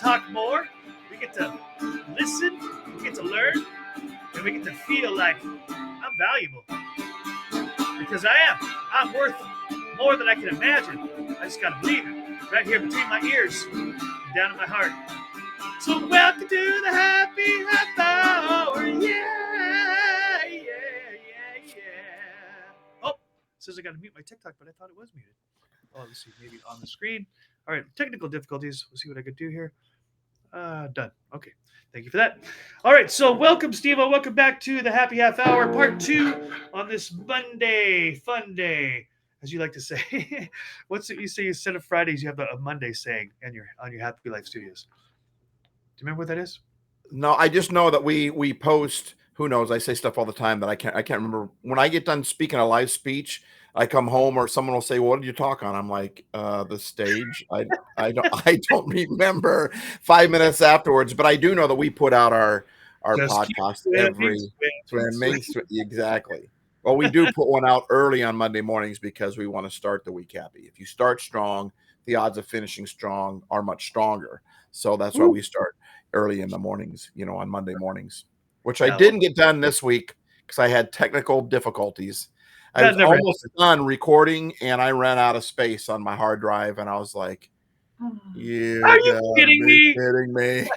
talk more. We get to listen. We get to learn. And we get to feel like I'm valuable. Because I am. I'm worth more than I can imagine. I just got to believe it. Right here between my ears and down in my heart. So welcome to the happy half hour. Yeah, yeah, yeah, yeah. Oh, it says I got to mute my TikTok, but I thought it was muted. Oh, let's see. Maybe on the screen. All right. Technical difficulties. We'll see what I could do here. Done. Okay. Thank you for that. All right. So welcome, Steve. Welcome back to the happy half hour, part 2 on this Monday, fun day, as you like to say. What's it you say? Instead of Fridays, you have a Monday saying on your Happy Life Studios. Do you remember what that is? No, I just know that we post. Who knows? I say stuff all the time that I can't remember. When I get done speaking a live speech, I come home or someone will say, well, "What did you talk on?" I'm like, "The stage." I don't remember 5 minutes afterwards, but I do know that we put out our Just podcast every swimming. Exactly. Well, we do put one out early on Monday mornings because we want to start the week happy. If you start strong, the odds of finishing strong are much stronger. So that's why we start early in the mornings, on Monday mornings, which I didn't get done this week because I had technical difficulties. I was almost done recording and I ran out of space on my hard drive and I was like, are you kidding me?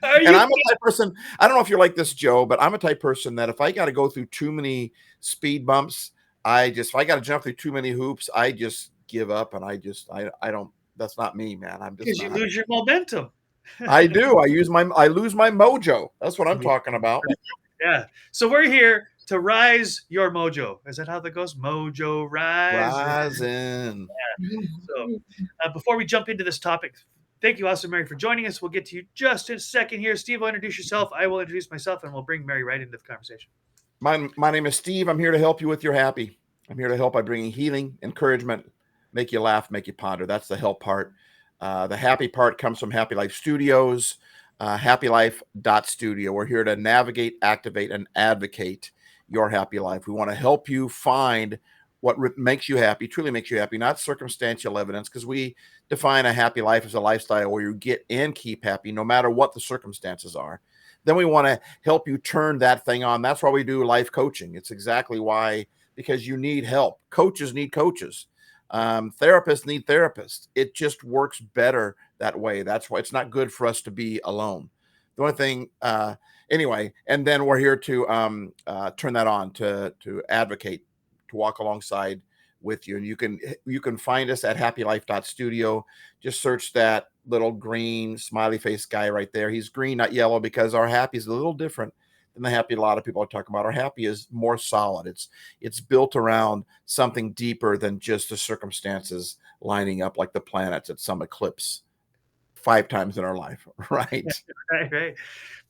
And I'm a type person, I don't know if you're like this, Joe, but I'm a type person that if I got to go through too many speed bumps, if I got to jump through too many hoops, I just give up and I don't, that's not me, man. I'm just, because you lose your momentum. I do. I lose my mojo. That's what I'm talking about. Yeah. So we're here to rise your mojo. Is that how that goes? Mojo rising. Yeah. So before we jump into this topic, thank you also, Mary, for joining us. We'll get to you just in a second here. Steve will introduce yourself. I will introduce myself, and we'll bring Mary right into the conversation. My name is Steve. I'm here to help you with your happy. I'm here to help by bringing healing, encouragement, make you laugh, make you ponder. That's the help part. The happy part comes from Happy Life Studios, happylife.studio. We're here to navigate, activate, and advocate your happy life. We want to help you find what makes you happy, truly makes you happy, not circumstantial evidence, because we define a happy life as a lifestyle where you get and keep happy no matter what the circumstances are. Then we want to help you turn that thing on. That's why we do life coaching. It's exactly why, because you need help. Coaches need coaches. Therapists need therapists. It just works better that way. That's why it's not good for us to be alone. The only thing, anyway, and then we're here to turn that on, to advocate, to walk alongside with you. And you can find us at happylife.studio. Just search that little green smiley face guy right there. He's green, not yellow, because our happy is a little different than the happy a lot of people are talking about. Our happy is more solid. It's built around something deeper than just the circumstances lining up like the planets at some eclipse 5 times in our life, right? Right.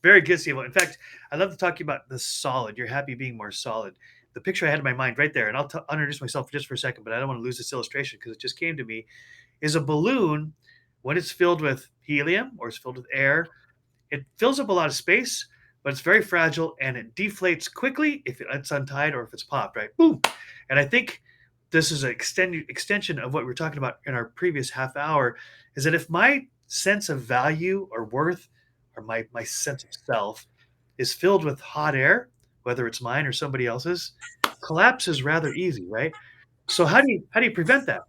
Very good, Steve. In fact, I love to talk about the solid, your happy being more solid. The picture I had in my mind right there, and I'll introduce myself just for a second, but I don't want to lose this illustration because it just came to me, is a balloon. When it's filled with helium or it's filled with air, it fills up a lot of space, but it's very fragile and it deflates quickly if it's untied or if it's popped, right? Boom. And I think this is an extension of what we were talking about in our previous half hour, is that if my sense of value or worth or my sense of self is filled with hot air, whether it's mine or somebody else's, collapse is rather easy, right? So how do you prevent that?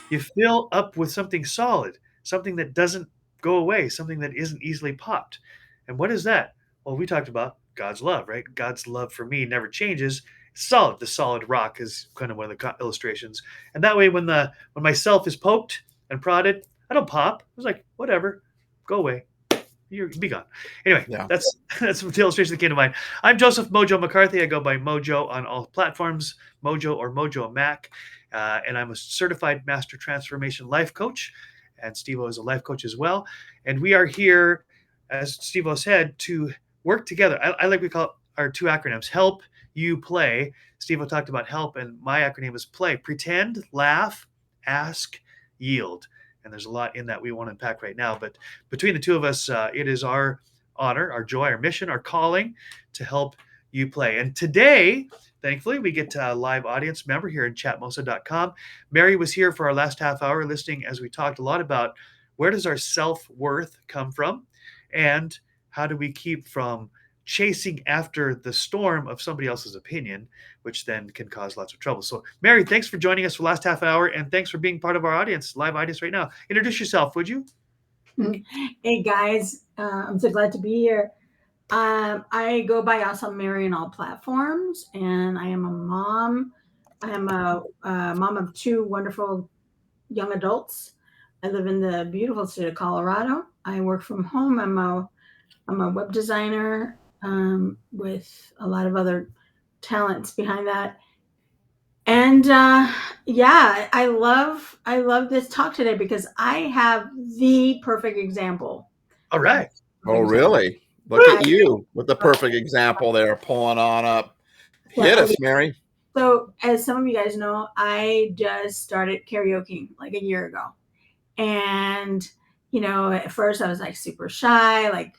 You fill up with something solid, something that doesn't go away, something that isn't easily popped. And what is that? Well, we talked about God's love, right? God's love for me never changes. It's solid. The solid rock is kind of one of the illustrations. And that way, when myself is poked and prodded, I don't pop. I was like, whatever, go away. You're be gone. Anyway, yeah. That's the illustration that came to mind. I'm Joseph Mojo McCarthy. I go by Mojo on all platforms, Mojo or Mojo Mac. And I'm a certified master transformation life coach. And Steve-O is a life coach as well. And we are here, as Steve-O said, to work together. I like we call our 2 acronyms, help, you, play. Steve-O talked about help, and my acronym is play. Pretend, laugh, ask, yield. And there's a lot in that we want to unpack right now. But between the 2 of us, it is our honor, our joy, our mission, our calling to help you play. And today, thankfully, we get a live audience member here in chatmosa.com. Mary was here for our last half hour listening as we talked a lot about Where does our self-worth come from? And how do we keep from chasing after the storm of somebody else's opinion, which then can cause lots of trouble? So, Mary, thanks for joining us for the last half hour, and thanks for being part of our audience, live audience right now. Introduce yourself, would you? Hey guys, I'm so glad to be here. I go by Awesome Mary on all platforms, and I am a mom. I am a mom of two wonderful young adults. I live in the beautiful state of Colorado. I work from home. I'm a web designer with a lot of other talents behind that. And yeah, I love this talk today because I have the perfect example All of right. Oh, something. really? Look Woo! at you with the perfect example there, pulling on up. Yeah, Hit okay. us, Mary. So, as some of you guys know, I just started karaoke like a year ago. And, at first I was like super shy, like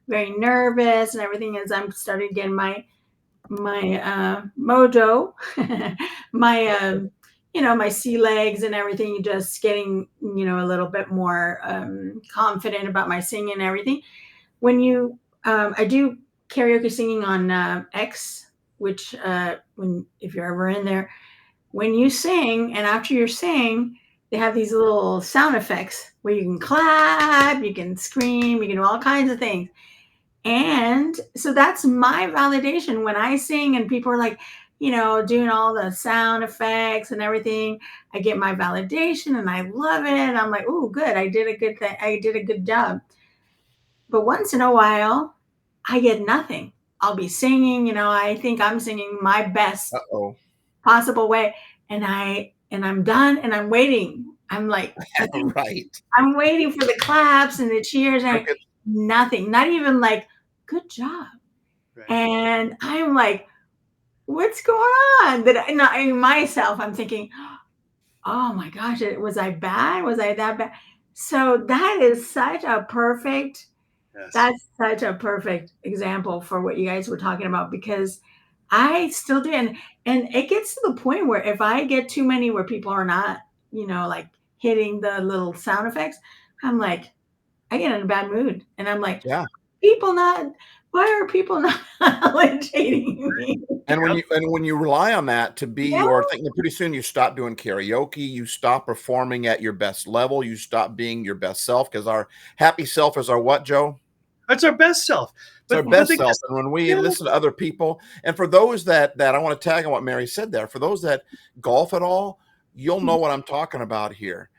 very nervous and everything as I'm starting getting my mojo, my my sea legs and everything, just getting a little bit more confident about my singing and everything. When you I do karaoke singing on X, which when if you're ever in there, when you sing and after you're sing, they have these little sound effects where you can clap, you can scream, you can do all kinds of things. And so that's my validation when I sing and people are like, doing all the sound effects and everything. I get my validation and I love it. And I'm like, oh, good. I did a good thing. I did a good job. But once in a while, I get nothing. I'll be singing, I think I'm singing my best Uh-oh. possible way. And I'm done and I'm waiting. I'm like, Right. I'm waiting for the claps and the cheers and Cricket. nothing. Not even like, good job. Right. And I'm like, what's going on? That I, not, I myself, I'm thinking, oh my gosh, was I bad? Was I that bad? So Yes. that's such a perfect example for what you guys were talking about because I still do. And it gets to the point where if I get too many where people are not, like hitting the little sound effects, I'm like, I get in a bad mood. And I'm like, Yeah. people not, why are people not validating me? And Yep. when you rely on that to be Yeah. your thing, then pretty soon you stop doing karaoke, you stop performing at your best level, you stop being your best self because our happy self is our what, Joe? That's our best self. It's our But the best thing self. is, And when we yeah, listen to other people, and for those that I want to tag on what Mary said there, for those that golf at all, you'll know what I'm talking about here.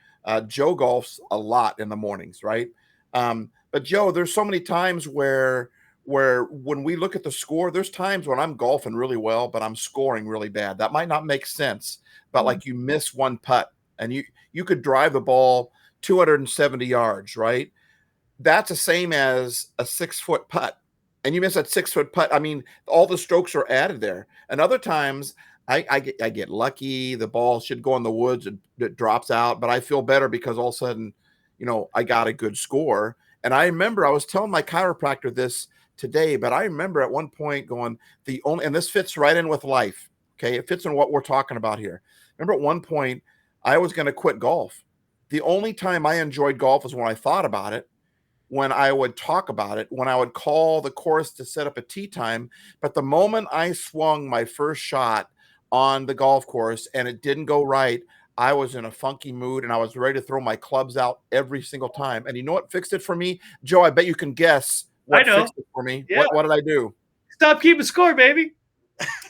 Joe golfs a lot in the mornings, right? But Joe, there's so many times where when we look at the score, there's times when I'm golfing really well, but I'm scoring really bad. That might not make sense, but like you miss one putt and you could drive the ball 270 yards, right? That's the same as a 6 foot putt. And you miss that 6 foot putt. I mean, all the strokes are added there. And other times I get lucky. The ball should go in the woods and it drops out, but I feel better because all of a sudden, I got a good score. And I remember I was telling my chiropractor this today, but I remember at one point going, and this fits right in with life. Okay. It fits in what we're talking about here. Remember at one point, I was going to quit golf. The only time I enjoyed golf was when I thought about it, when I would talk about it, when I would call the course to set up a tee time. But the moment I swung my first shot on the golf course and it didn't go right, I was in a funky mood and I was ready to throw my clubs out every single time. And you know what fixed it for me? Joe, I bet you can guess I what know. fixed it for me. Yeah. What did I do? Stop keeping score, baby.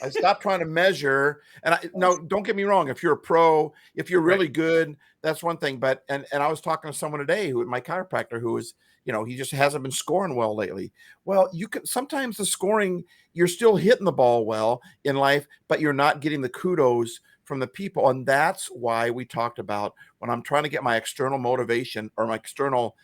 I stopped trying to measure. And no, don't get me wrong. If you're a pro, if you're Right. really good, that's one thing. But and I was talking to someone today my chiropractor, who is, he just hasn't been scoring well lately. Well, you can sometimes the scoring, you're still hitting the ball well in life, but you're not getting the kudos from the people. And that's why we talked about when I'm trying to get my external motivation or my external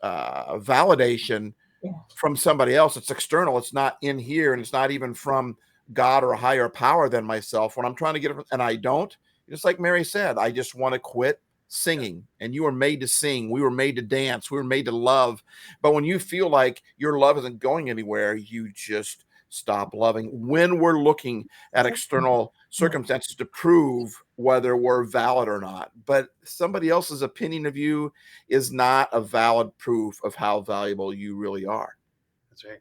validation Yes. from somebody else. It's external. It's not in here, and it's not even from God or a higher power than myself. When I'm trying to get it, and I don't, just like Mary said, I just want to quit Yeah. singing. And you were made to sing. We were made to dance. We were made to love. But when you feel like your love isn't going anywhere, you just stop loving. When we're looking at external circumstances to prove whether we're valid or not. But somebody else's opinion of you is not a valid proof of how valuable you really are. That's right.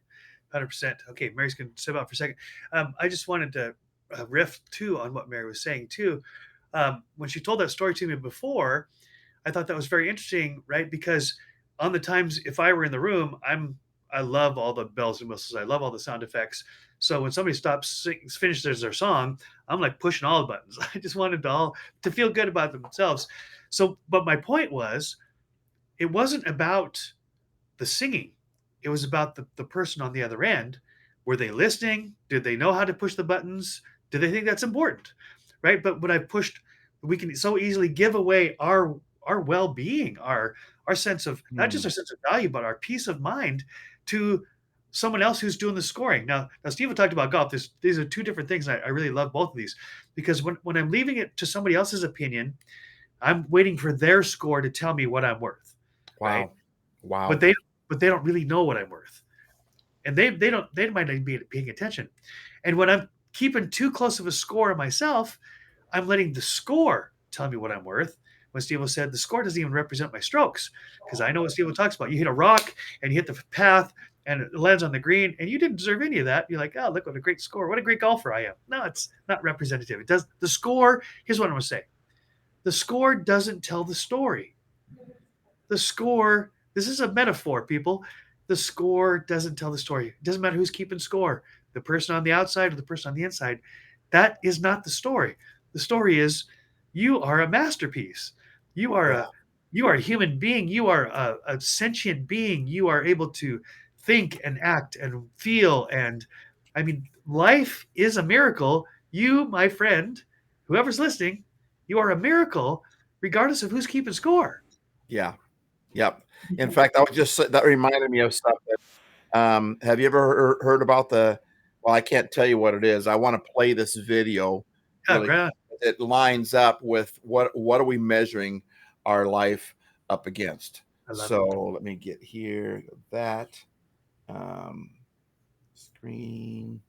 100%. Okay, Mary's going to step out for a second. I just wanted to riff too on what Mary was saying too. When she told that story to me before, I thought that was very interesting, right? Because on the times if I were in the room, I love all the bells and whistles. I love all the sound effects. So when somebody finishes their song, I'm like pushing all the buttons. I just wanted to all to feel good about themselves. So, but my point was, it wasn't about the singing. It was about the person on the other end. Were they listening? Did they know how to push the buttons? Do they think that's important? Right. But when I pushed, we can so easily give away our well-being, our sense of not just our sense of value, but our peace of mind to someone else who's doing the scoring. Now Steve talked about golf. These are two different things. I really love both of these because when I'm leaving it to somebody else's opinion, I'm waiting for their score to tell me what I'm worth. Wow. Right? Wow. But they don't really know what I'm worth. And they might not be paying attention. And when I'm keeping too close of a score of myself, I'm letting the score tell me what I'm worth. When Steve said the score doesn't even represent my strokes, because I know what Steve talks about. You hit a rock and you hit the path and it lands on the green, and you didn't deserve any of that. You're like, oh, look what a great score! What a great golfer I am. No, it's not representative. It does the score. Here's what I'm going to say: the score doesn't tell the story. The score. This is a metaphor, people. The score doesn't tell the story. It doesn't matter who's keeping score, the person on the outside or the person on the inside. That is not the story. The story is you are a masterpiece. You are a human being. You are a sentient being. You are able to think and act and feel. And I mean, life is a miracle. You, my friend, whoever's listening, you are a miracle, regardless of who's keeping score. Yeah. Yep. In fact, that reminded me of something. Have you ever heard about well, I can't tell you what it is. I want to play this video. Really, it lines up with what are we measuring our life up against. So let me get here, that screen.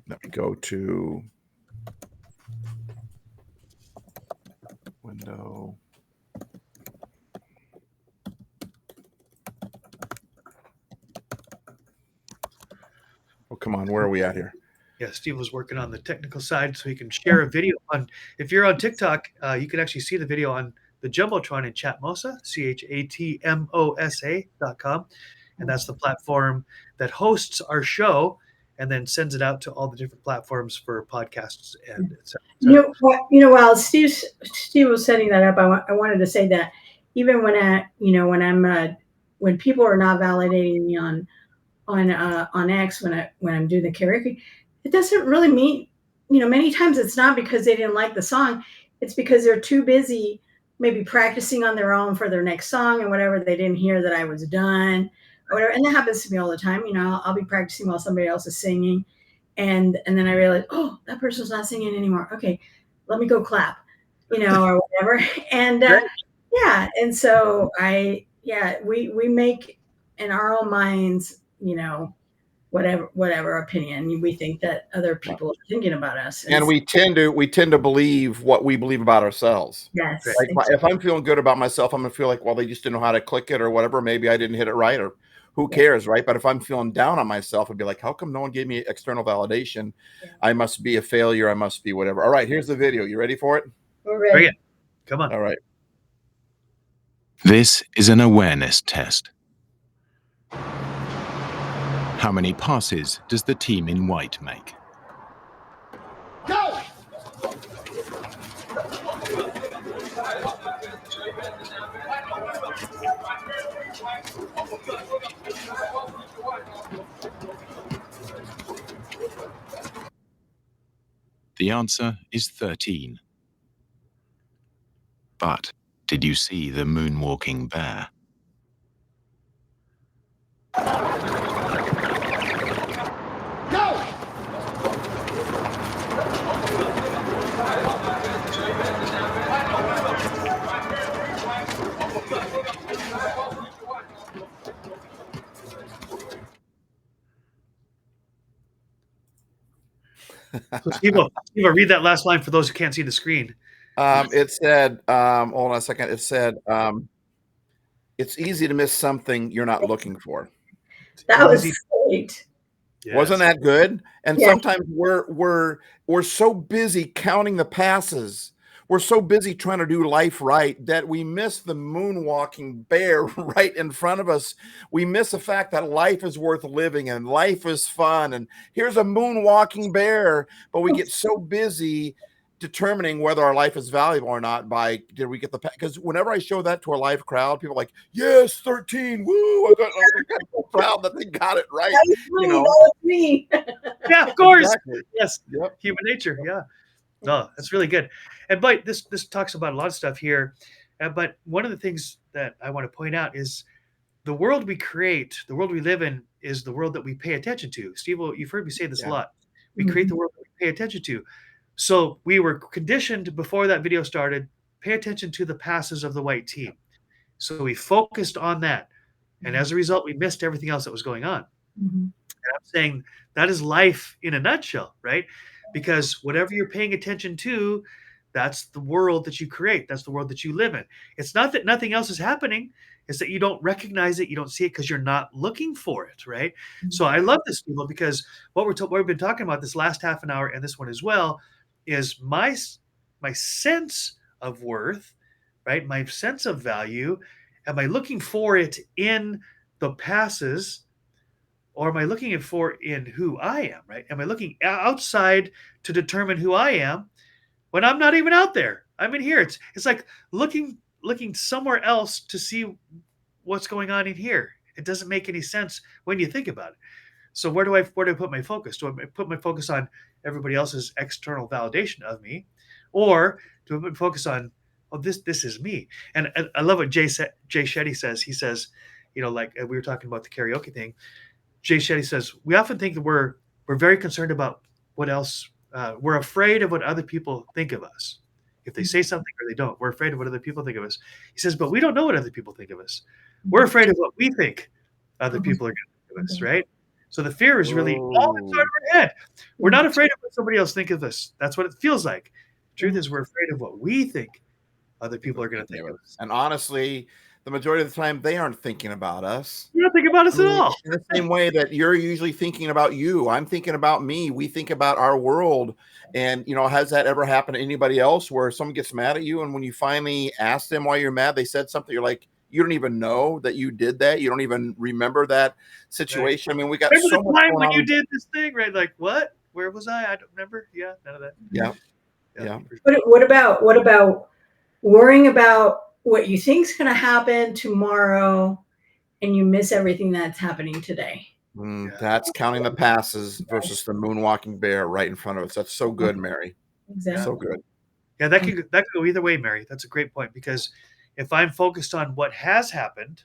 Let me go to window. Oh, come on. Where are we at here? Yeah, Steve was working on the technical side so he can share a video on. If you're on TikTok, you can actually see the video on the Jumbotron in Chatmosa, CHATMOSA.com. And that's the platform that hosts our show and then sends it out to all the different platforms for podcasts and et cetera. While Steve was setting that up, I wanted to say that even when people are not validating me on X when I'm doing the karaoke, it doesn't really mean, many times it's not because they didn't like the song. It's because they're too busy maybe practicing on their own for their next song and whatever. They didn't hear that I was done or whatever. And that happens to me all the time. I'll be practicing while somebody else is singing. And then I realize, oh, that person's not singing anymore. Okay, let me go clap, or whatever. And and so we make in our own minds, whatever opinion we think that other people are thinking about us. And we tend to believe what we believe about ourselves. Yes. Like if I'm feeling good about myself, I'm gonna feel like, well, they just didn't know how to click it or whatever. Maybe I didn't hit it right, or who cares, right? But if I'm feeling down on myself, I'd be like, how come no one gave me external validation? Yeah. I must be a failure. I must be whatever. All right, here's the video. You ready for it? We're ready. Bring it. Come on. All right. This is an awareness test. How many passes does the team in white make? Go! The answer is 13. But did you see the moonwalking bear? So Steve, read that last line for those who can't see the screen. It said, hold on a second. It said, it's easy to miss something you're not looking for. That was Easy. great. Yes. Wasn't that good? And Yeah. sometimes we're so busy counting the passes. We're so busy trying to do life right that we miss the moonwalking bear right in front of us. We miss the fact that life is worth living and life is fun. And here's a moonwalking bear, but we get so busy determining whether our life is valuable or not by did we get the because whenever I show that to a live crowd, people are like, yes, 13, woo! I got so proud that they got it right. That was me. You know? That was me. Yeah, of course. Exactly. Yes. Yep. Human nature. Yeah. No, that's really good. And but this talks about a lot of stuff here. But one of the things that I want to point out is the world we create, the world we live in, is the world that we pay attention to. Steve, you've heard me say this a lot. We create the world that we pay attention to. So we were conditioned before that video started, pay attention to the passes of the white team. So we focused on that. And as a result, we missed everything else that was going on. Mhm. And I'm saying that is life in a nutshell, right? Because whatever you're paying attention to, that's the world that you create. That's the world that you live in. It's not that nothing else is happening. It's that you don't recognize it. You don't see it because you're not looking for it, right? So I love this, people, because what we've been talking about this last half an hour and this one as well is my sense of worth, right? My sense of value. Am I looking for it in the passes? Or am I looking for in who I am, right? Am I looking outside to determine who I am when I'm not even out there? I'm in here. It's like looking somewhere else to see what's going on in here. It doesn't make any sense when you think about it. So where do I put my focus? Do I put my focus on everybody else's external validation of me, or do I put my focus on, oh, this is me? And I love what Jay Shetty says. He says, like we were talking about the karaoke thing. Jay Shetty says, we often think that we're very concerned about what else. We're afraid of what other people think of us. If they say something or they don't, we're afraid of what other people think of us. He says, but we don't know what other people think of us. We're afraid of what we think other people are going to think of us, right? So the fear is really all inside of our head. We're not afraid of what somebody else thinks of us. That's what it feels like. The truth is we're afraid of what we think other people are going to think of us. And honestly, the majority of the time, they aren't thinking about us. You're not thinking about us at all. In the same way that you're usually thinking about you, I'm thinking about me. We think about our world. And, has that ever happened to anybody else where someone gets mad at you? And when you finally ask them why you're mad, they said something, you're like, you don't even know that you did that. You don't even remember that situation. Right. I mean, we got remember so the much time going when on. you did this thing, right? Like, what? Where was I? I don't remember. Yeah, none of that. Yeah. What about worrying about what you think's going to happen tomorrow, and you miss everything that's happening today? That's counting the passes versus the moonwalking bear right in front of us. That's so good, Mary. Exactly. So good. Yeah, that could go either way, Mary. That's a great point, because if I'm focused on what has happened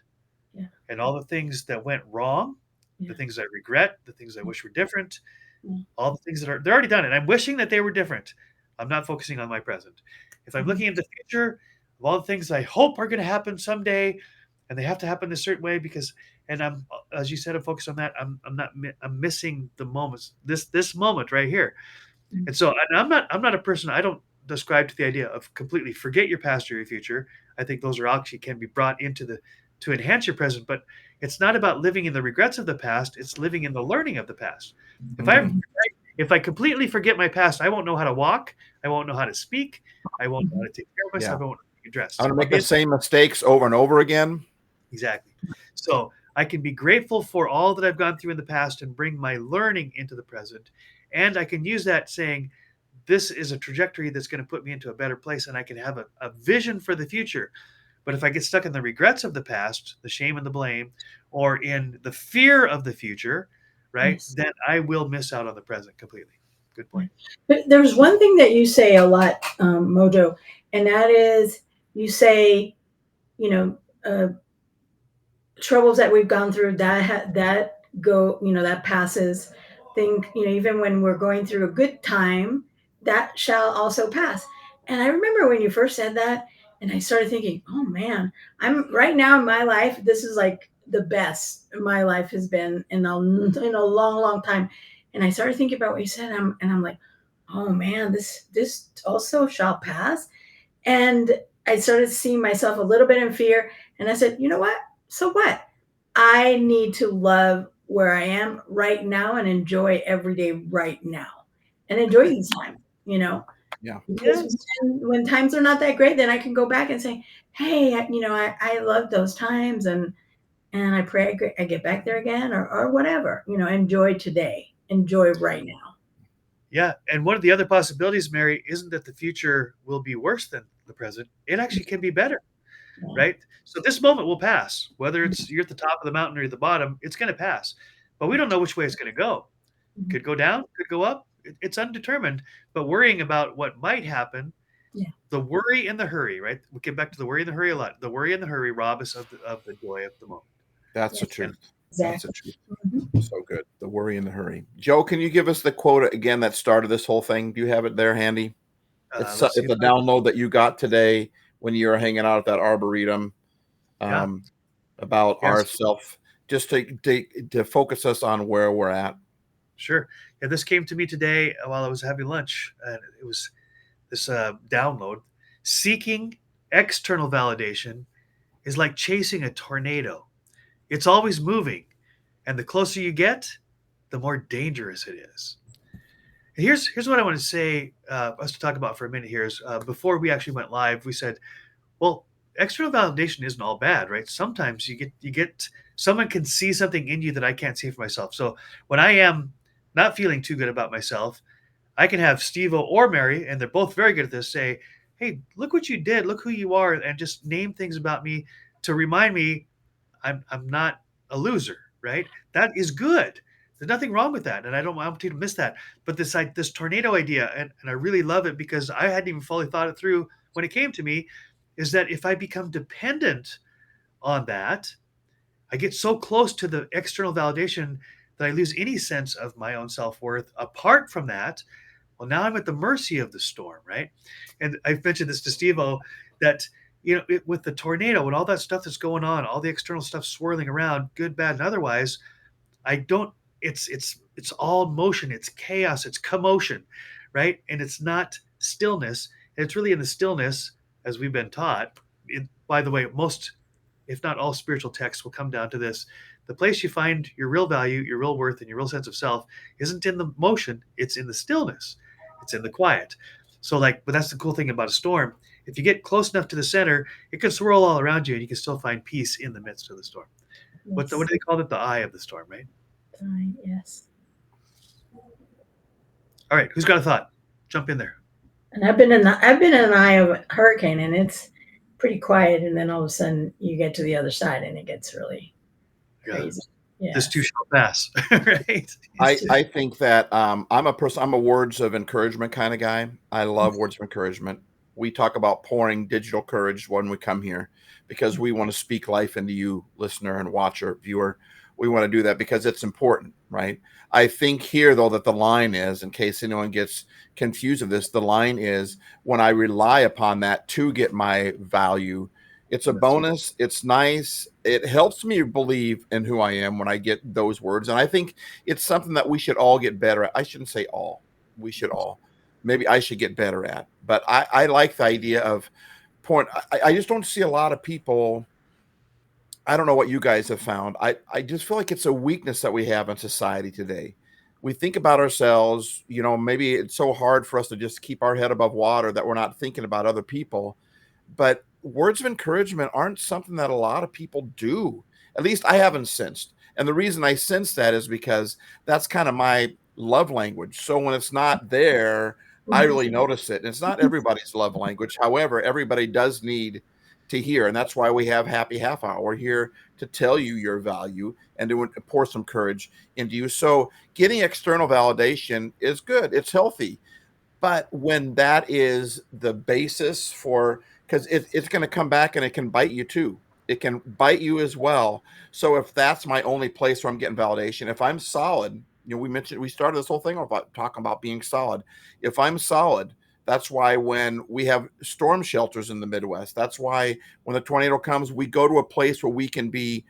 and all the things that went wrong, the things I regret, the things I wish were different, all the things they're already done, and I'm wishing that they were different, I'm not focusing on my present. If I'm looking at the future of all the things I hope are going to happen someday, and they have to happen a certain way and I'm, as you said, I'm focused on that, I'm missing the moments, this moment right here. And so, and I'm not a person, I don't describe to the idea of completely forget your past or your future. I think those are actually can be brought into to enhance your present, but it's not about living in the regrets of the past. It's living in the learning of the past. If I completely forget my past, I won't know how to walk. I won't know how to speak. I won't know how to take care of myself. I won't know how to get dressed. I'm going to make the same mistakes over and over again. Exactly. So I can be grateful for all that I've gone through in the past and bring my learning into the present. And I can use that saying, this is a trajectory that's going to put me into a better place, and I can have a vision for the future. But if I get stuck in the regrets of the past, the shame and the blame, or in the fear of the future, right, then I will miss out on the present completely. Good point. But there's one thing that you say a lot, Mojo, and that is you say, troubles that we've gone through that passes. Even when we're going through a good time, that shall also pass. And I remember when you first said that, and I started thinking, oh man, I'm right now in my life, this is like the best my life has been in a long, long time. And I started thinking about what you said, and I'm like, oh man, this also shall pass. And I started seeing myself a little bit in fear. And I said, you know what? So what? I need to love where I am right now and enjoy every day right now and enjoy these times, Yeah. because Yes. when times are not that great, then I can go back and say, hey, I love those times, and I pray I get back there again, or whatever, enjoy today, enjoy right now. Yeah. And one of the other possibilities, Mary, isn't that the future will be worse than the present. It actually can be better, Yeah. right? So this moment will pass. Whether it's you're at the top of the mountain or at the bottom, it's going to pass. But we don't know which way it's going to go. Mhm. Could go down, could go up. It's undetermined. But worrying about what might happen, Yeah. the worry and the hurry, right? We get back to the worry and the hurry a lot. The worry and the hurry rob us of the joy of the moment. That's the Yes, And truth. That's the exactly. truth. Mhm. So good. The worry and the hurry. Joe, can you give us the quote again that started this whole thing? Do you have it there handy? let's see It's if a I, download that you got today when you were hanging out at that arboretum, yeah, um, about yes, ourself, just to focus us on where we're at. sure. Yeah, this came to me today while I was having lunch, and it was this download. Seeking external validation is like chasing a tornado. It's always moving, and the closer you get, the more dangerous it is. And here's what I want to say. Us to talk about for a minute here is before we actually went live, we said, well, external validation isn't all bad, right? Sometimes you get someone can see something in you that I can't see for myself. So when I am not feeling too good about myself, I can have Steve or Mary, and they're both very good at this, say, hey, look what you did, look who you are, and just name things about me to remind me I'm not a loser, right? That is good. There's nothing wrong with that, and I don't want you to miss that. But this tornado idea, and I really love it because I hadn't even fully thought it through when it came to me, is that if I become dependent on that, I get so close to the external validation that I lose any sense of my own self worth. Apart from that, well, now I'm at the mercy of the storm, right? And I've mentioned this to Steve-O that, with the tornado and all that stuff that's going on, all the external stuff swirling around, good, bad, and otherwise, I don't, it's all motion, it's chaos, it's commotion, right? And it's not stillness. And it's really in the stillness, as we've been taught. By the way, most, if not all spiritual texts will come down to this. The place you find your real value, your real worth, and your real sense of self isn't in the motion, it's in the stillness. It's in the quiet. So but that's the cool thing about a storm. If you get close enough to the center, it can swirl all around you and you can still find peace in the midst of the storm. What Yes. do they call it? The eye of the storm, right? Fine. Yes. All right, who's got a thought? Jump in there. And I've been in an eye of a hurricane, and it's pretty quiet, and then all of a sudden you get to the other side and it gets really Yeah. crazy. This too Yes. shall pass, right? It's just I think that I'm a words of encouragement kind of guy. I love words of encouragement. We talk about pouring digital courage when we come here because we want to speak life into you, listener and watcher, viewer. We want to do that because it's important, right? I think here, though, that the line is, in case anyone gets confused of this, the line is when I rely upon that to get my value. It's a bonus. It's nice. It helps me believe in who I am when I get those words. And I think it's something that we should all get better at. I shouldn't say all. We should all. Maybe I should get better at. But I like the idea of point. I just don't see a lot of people. I don't know what you guys have found. I just feel like it's a weakness that we have in society today. We think about ourselves, maybe it's so hard for us to just keep our head above water that we're not thinking about other people. But words of encouragement aren't something that a lot of people do. At least I haven't sensed. And the reason I sense that is because that's kind of my love language. So when it's not there, I really notice it. And it's not everybody's love language. However, everybody does need to hear. And that's why we have Happy Half Hour. We're here to tell you your value and to pour some courage into you. So getting external validation is good. It's healthy. But when that is the basis for, because it's going to come back and it can bite you too. It can bite you as well. So if that's my only place where I'm getting validation, if I'm solid, we started this whole thing about talking about being solid. If I'm solid, that's why when we have storm shelters in the Midwest, that's why when the tornado comes, we go to a place where we can be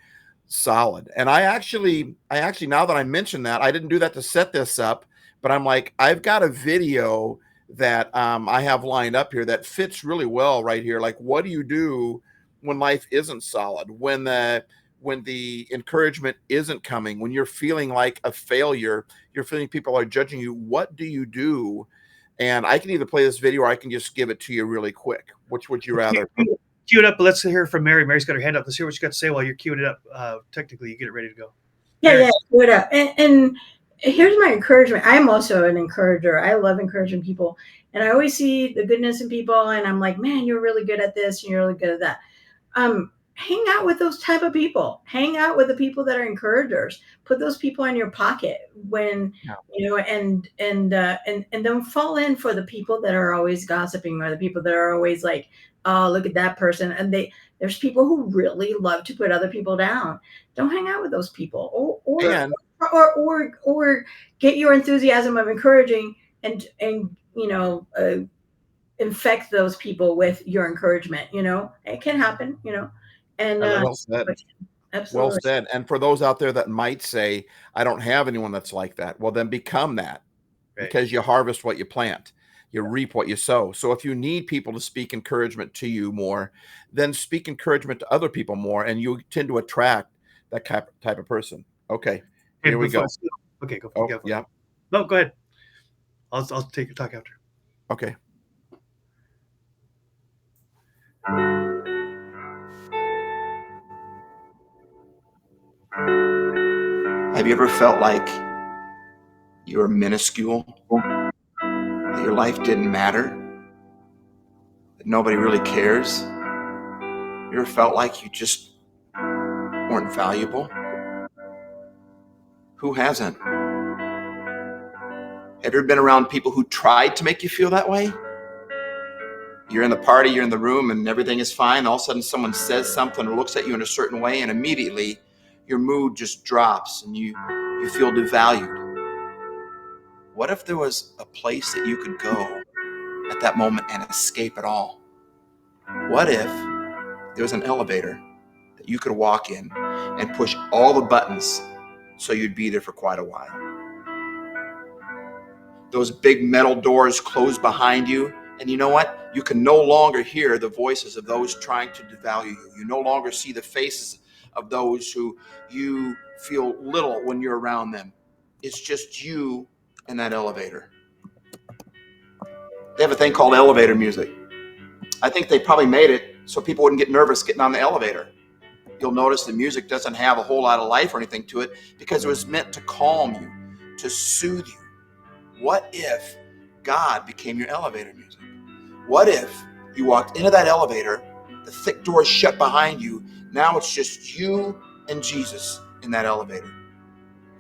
solid. And I actually, now that I mentioned that, I didn't do that to set this up, But I'm like, I've got a video that I have lined up here that fits really well right here. Like, what do you do when life isn't solid? When the encouragement isn't coming, when you're feeling like a failure, you're feeling people are judging you. What do you do? And I can either play this video or I can just give it to you really quick. Which would you rather? Cue it up, but let's hear from Mary. Mary's got her hand up. Let's hear what you got to say while you're queuing it up. Technically, you get it ready to go. Yeah, Mary. yeah, what up? And here's my encouragement. I'm also an encourager. I love encouraging people, and I always see the goodness in people, and I'm like, man, you're really good at this, and you're really good at that. Hang out with those type of people. Hang out with the people that are encouragers. Put those people in your pocket when and don't fall in for the people that are always gossiping, or the people that are always like, oh, look at that person. And there's people who really love to put other people down. Don't hang out with those people, And or get your enthusiasm of encouraging and infect those people with your encouragement. It can happen. And well said. Well absolutely. said. And for those out there that might say, I don't have anyone that's like that, well, then become that, Right. because you harvest what you plant, you reap what you sow. So if you need people to speak encouragement to you more, then speak encouragement to other people more, and you tend to attract that type of person. Okay, Hey, here we go. Okay, go. Oh, yeah. No, go ahead. I'll take your talk after. Okay. Have you ever felt like you were minuscule, that your life didn't matter, that nobody really cares? You ever felt like you just weren't valuable? Who hasn't? Have you ever been around people who tried to make you feel that way? You're in the party, you're in the room, and everything is fine. All of a sudden someone says something or looks at you in a certain way, and immediately your mood just drops and you feel devalued. What if there was a place that you could go at that moment and escape it all? What if there was an elevator that you could walk in and push all the buttons so you'd be there for quite a while? Those big metal doors close behind you, and you know what? You can no longer hear the voices of those trying to devalue you. You no longer see the faces of those who you feel little when you're around them. It's just you and that elevator. They have a thing called elevator music. I think they probably made it so people wouldn't get nervous getting on the elevator. You'll notice the music doesn't have a whole lot of life or anything to it because it was meant to calm you, to soothe you. What if God became your elevator music? What if you walked into that elevator, the thick doors shut behind you, now it's just you and Jesus in that elevator,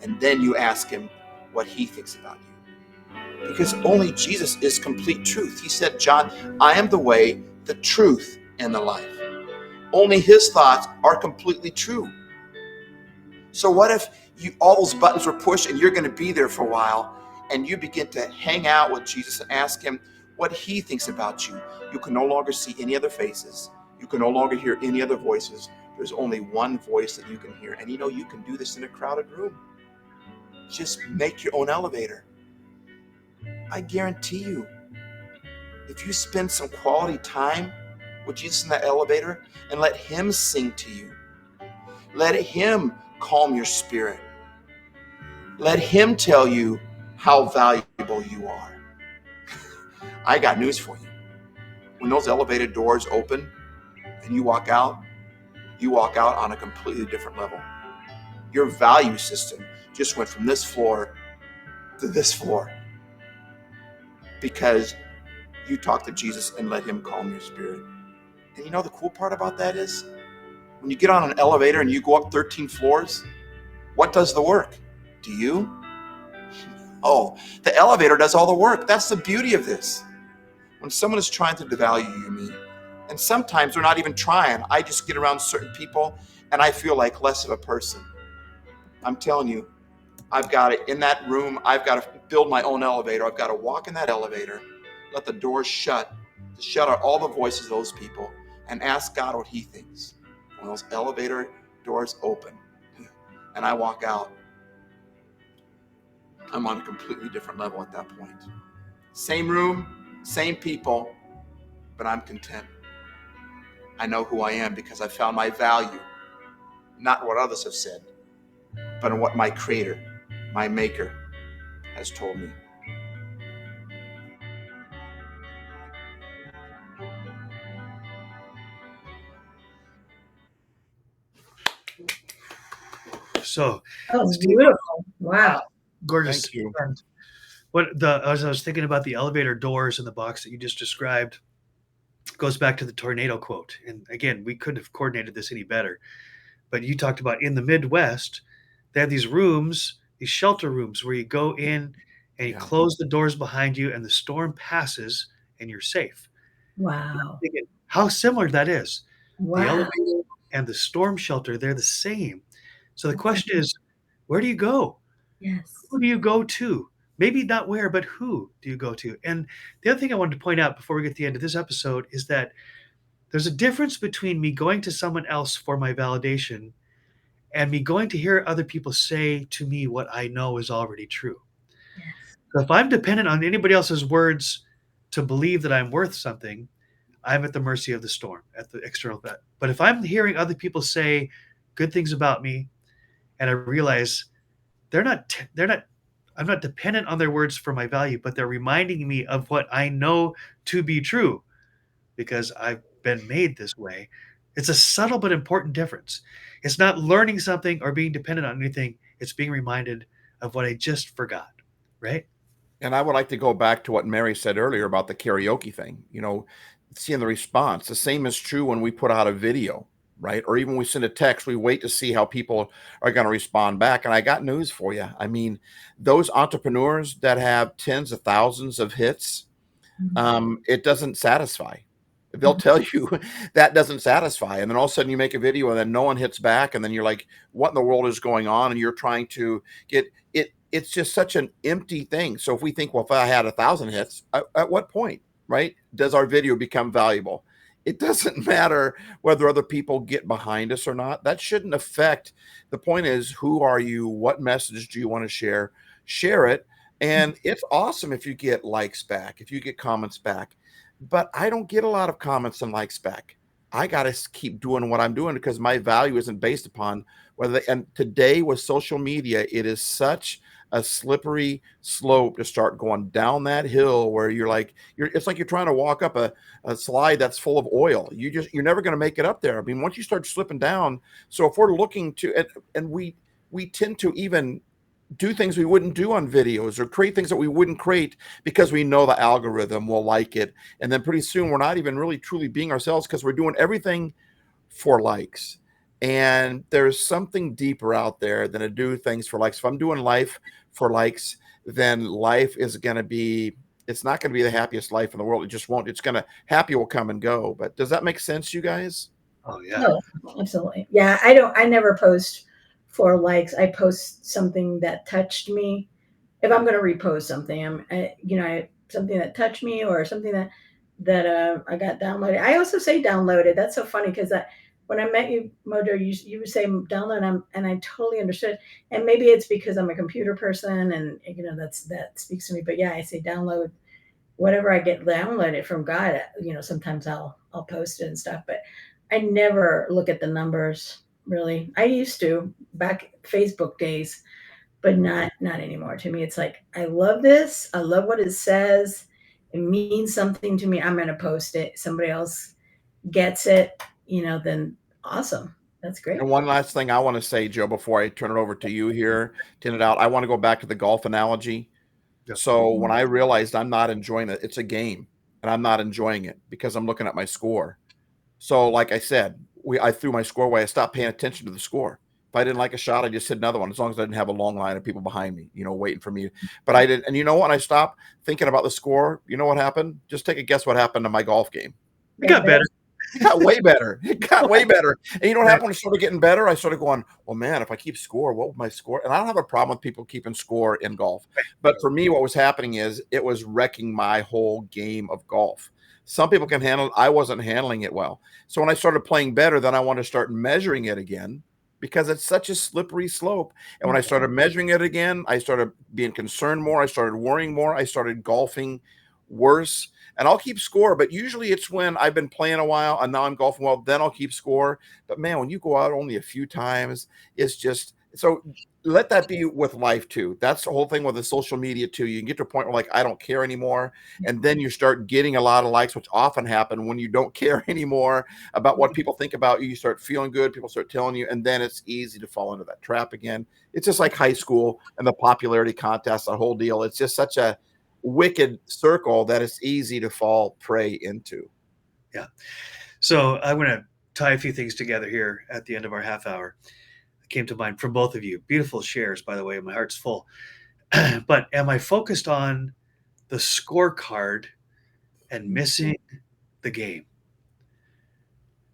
and then you ask him what he thinks about you? Because only Jesus is complete truth. He said, John, I am the way, the truth, and the life. Only his thoughts are completely true. So what if all those buttons were pushed and you're going to be there for a while, and you begin to hang out with Jesus and ask him what he thinks about you? You can no longer see any other faces. You can no longer hear any other voices. There's only one voice that you can hear. And you can do this in a crowded room. Just make your own elevator. I guarantee you, if you spend some quality time with Jesus in that elevator and let him sing to you, let him calm your spirit, let him tell you how valuable you are. I got news for you. When those elevator doors open and you walk out on a completely different level. Your value system just went from this floor to this floor because you talk to Jesus and let him calm your spirit. And the cool part about that is when you get on an elevator and you go up 13 floors, what does the work? Do you? Oh, the elevator does all the work. That's the beauty of this. When someone is trying to devalue me, and sometimes they're not even trying, I just get around certain people and I feel like less of a person. I'm telling you, I've got it in that room. I've got to build my own elevator. I've got to walk in that elevator, let the doors shut, to shut out all the voices of those people, and ask God what he thinks. When those elevator doors open and I walk out, I'm on a completely different level at that point. Same room, same people, but I'm content. I know who I am because I found my value, not what others have said, but in what my creator, my maker, has told me. So, That was Steve, beautiful. Wow. gorgeous. Thank you. And as I was thinking about the elevator doors in the box that you just described, goes back to the tornado quote. And again, we couldn't have coordinated this any better. But you talked about in the Midwest, they have these rooms, these shelter rooms where you go in and you Yeah. close the doors behind you and the storm passes and you're safe. Wow. Thinking how similar that is. The Wow. elevator and the storm shelter, they're the same. So the That's question is, where do you go? Yes. Who do you go to? Maybe not where, but who do you go to? And the other thing I wanted to point out before we get to the end of this episode is that there's a difference between me going to someone else for my validation and me going to hear other people say to me what I know is already true. Yes. So if I'm dependent on anybody else's words to believe that I'm worth something, I'm at the mercy of the storm, at the external threat. But if I'm hearing other people say good things about me and I realize they're not I'm not dependent on their words for my value, but they're reminding me of what I know to be true because I've been made this way. It's a subtle but important difference. It's not learning something or being dependent on anything, it's being reminded of what I just forgot, right? And I would like to go back to what Mary said earlier about the karaoke thing, seeing the response. The same is true when we put out a video, right? Or even we send a text, we wait to see how people are going to respond back. And I got news for you. I mean, those entrepreneurs that have tens of thousands of hits, it doesn't satisfy. They'll tell you that doesn't satisfy. And then all of a sudden you make a video and then no one hits back. And then you're like, what in the world is going on? And you're trying to get it. It's just such an empty thing. So if we think, well, if I had 1,000 hits, at what point, right, does our video become valuable? It doesn't matter whether other people get behind us or not. That shouldn't affect. The point is, who are you? What message do you want to share? Share it. And it's awesome if you get likes back, if you get comments back. But I don't get a lot of comments and likes back. I got to keep doing what I'm doing because my value isn't based upon whether. And today with social media, it is such a slippery slope to start going down that hill where it's like you're trying to walk up a slide that's full of oil. You're never going to make it up there. I mean, once you start slipping down. So if we're looking to, and we tend to even do things we wouldn't do on videos or create things that we wouldn't create because we know the algorithm will like it. And then pretty soon we're not even really truly being ourselves because we're doing everything for likes. And there's something deeper out there than to do things for likes. If I'm doing life for likes, then life is going to be, it's not going to be the happiest life in the world. It just won't. Happy will come and go. But does that make sense, you guys? Oh yeah. No, absolutely. Yeah, I never post for likes. I post something that touched me. If I'm going to repost something, something that touched me or something that I got downloaded. I also say downloaded. That's so funny because when I met you, Mojo, you would say download, and I totally understood. And maybe it's because I'm a computer person, and that speaks to me. But yeah, I say download whatever I get downloaded from God. Sometimes I'll post it and stuff, but I never look at the numbers really. I used to back Facebook days, but not anymore. To me, it's like I love this. I love what it says. It means something to me. I'm going to post it. Somebody else gets it, then awesome. That's great. And one last thing I want to say, Joe, before I turn it over to you here, to end it out, I want to go back to the golf analogy. Yeah. So when I realized I'm not enjoying it, it's a game, and I'm not enjoying it because I'm looking at my score. So like I said, I threw my score away. I stopped paying attention to the score. If I didn't like a shot, I just hit another one, as long as I didn't have a long line of people behind me, waiting for me. But I didn't. And you know what? I stopped thinking about the score. You know what happened? Just take a guess what happened to my golf game. It got better. It got way better. It got way better. And you know what happened when it started getting better? I started going, well, man, if I keep score, what would my score? And I don't have a problem with people keeping score in golf. But for me, what was happening is it was wrecking my whole game of golf. Some people can handle it. I wasn't handling it well. So when I started playing better, then I wanted to start measuring it again. because it's such a slippery slope. And when I started measuring it again, I started being concerned more. I started worrying more. I started golfing worse. And I'll keep score, but usually it's when I've been playing a while and now I'm golfing well, then I'll keep score. But man, when you go out only a few times, it's just so let that be with life too. That's the whole thing with the social media too. You can get to a point where like I don't care anymore. And then you start getting a lot of likes, which often happen when you don't care anymore about what people think about you. You start feeling good, people start telling you, and then it's easy to fall into that trap again. It's just like high school and the popularity contest, the whole deal. It's just such a wicked circle that it's easy to fall prey into. Yeah. So I'm going to tie a few things together here at the end of our half hour. It came to mind from both of you. Beautiful shares, by the way. My heart's full. But am I focused on the scorecard and missing the game?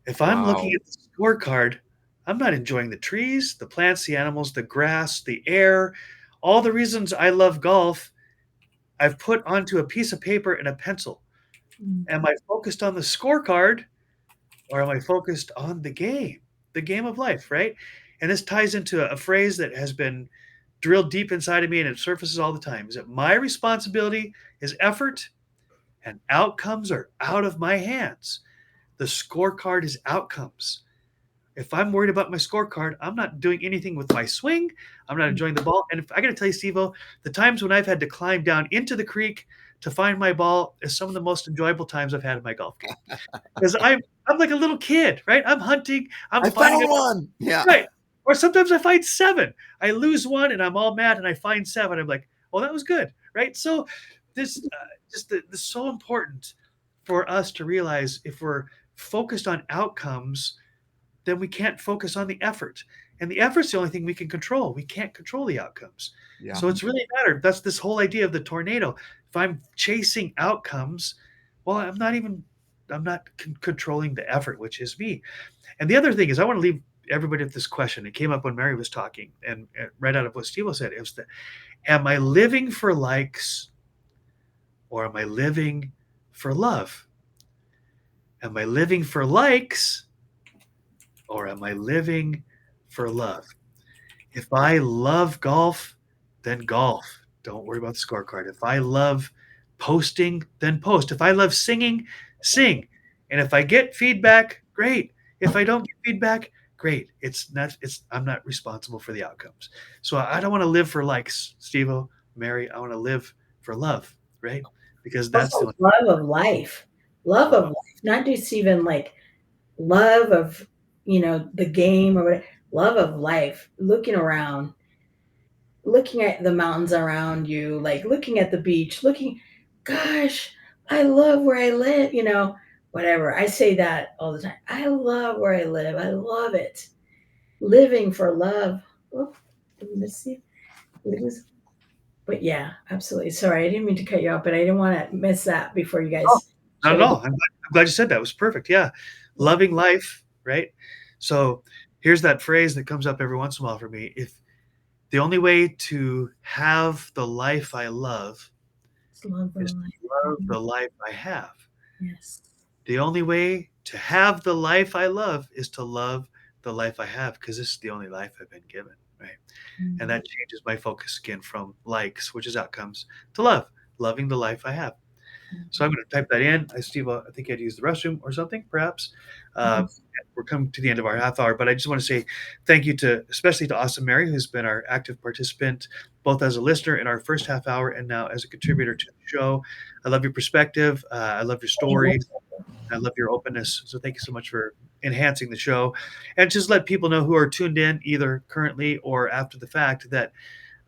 If I'm looking at the scorecard, I'm not enjoying the trees, the plants, the animals, the grass, the air, all the reasons I love golf. I've put onto a piece of paper and a pencil. Am I focused on the scorecard or am I focused on the game of life, right? And this ties into a phrase that has been drilled deep inside of me and it surfaces all the time is that my responsibility is effort and outcomes are out of my hands. The scorecard is outcomes. If I'm worried about my scorecard, I'm not doing anything with my swing. I'm not enjoying the ball. And if I got to tell you, Steve-O, the times when I've had to climb down into the creek to find my ball is some of the most enjoyable times I've had in my golf game. Because I'm like a little kid, right? I'm hunting. I found one. Yeah. Right. Or sometimes I find 7. I lose one and I'm all mad and I find 7. I'm like, well, that was good. Right. So this this is so important for us to realize if we're focused on outcomes, then we can't focus on the effort. And the effort's the only thing we can control. We can't control the outcomes. Yeah. So it's really matter. That's this whole idea of the tornado. If I'm chasing outcomes, well, I'm not controlling the effort, which is me. And the other thing is I want to leave everybody with this question. It came up when Mary was talking and right out of what Steve said. It was am I living for likes or am I living for love? Am I living for likes or am I living for love? If I love golf, then golf. Don't worry about the scorecard. If I love posting, then post. If I love singing, sing. And if I get feedback, great. If I don't get feedback, great. I'm not responsible for the outcomes. So I don't want to live for likes, Steve-O, Mary. I want to live for love, right? Because that's also love of life. Love of life. Not just even like love of the game or whatever. Love of life, looking around, looking at the mountains around you, like looking at the beach, gosh, I love where I live, whatever. I say that all the time. I love where I live. I love it. Living for love. Oh, let's see. But yeah, absolutely. Sorry, I didn't mean to cut you off, but I didn't want to miss that before you guys. Oh, not at all. I'm glad you said that. It was perfect. Yeah. Loving life, right? So here's that phrase that comes up every once in a while for me. If the only way to have the life I love is to love the life I have. Yes. The only way to have the life I love is to love the life I have because this is the only life I've been given, right? Mm-hmm. And that changes my focus again from likes, which is outcomes, to loving the life I have. Mm-hmm. So I'm going to type that in. Steve, I think I'd use the restroom or something, perhaps. We're coming to the end of our half hour, but I just want to say thank you especially to Awesome Mary, who's been our active participant, both as a listener in our first half hour and now as a contributor to the show. I love your perspective. I love your story. I love your openness. So thank you so much for enhancing the show. And just let people know who are tuned in either currently or after the fact that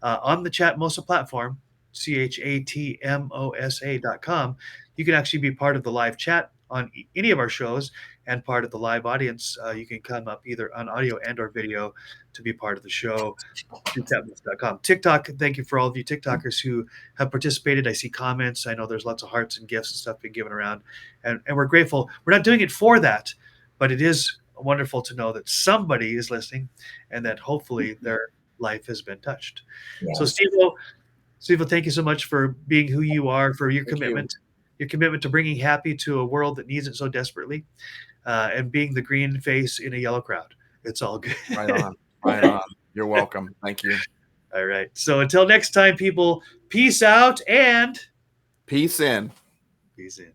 on the Chatmosa platform, chatmosa.com, you can actually be part of the live chat on any of our shows and part of the live audience. You can come up either on audio and or video to be part of the show through chatmosa.com. TikTok, thank you for all of you TikTokers who have participated. I see comments. I know there's lots of hearts and gifts and stuff being given around. And we're grateful. We're not doing it for that, but it is wonderful to know that somebody is listening and that hopefully their life has been touched. Yes. So Steve-O, thank you so much for being who you are, for your commitment to bringing happy to a world that needs it so desperately, and being the green face in a yellow crowd. It's all good. Right on. Right on. You're welcome. Thank you. All right. So until next time, people, peace out and Peace in. peace in.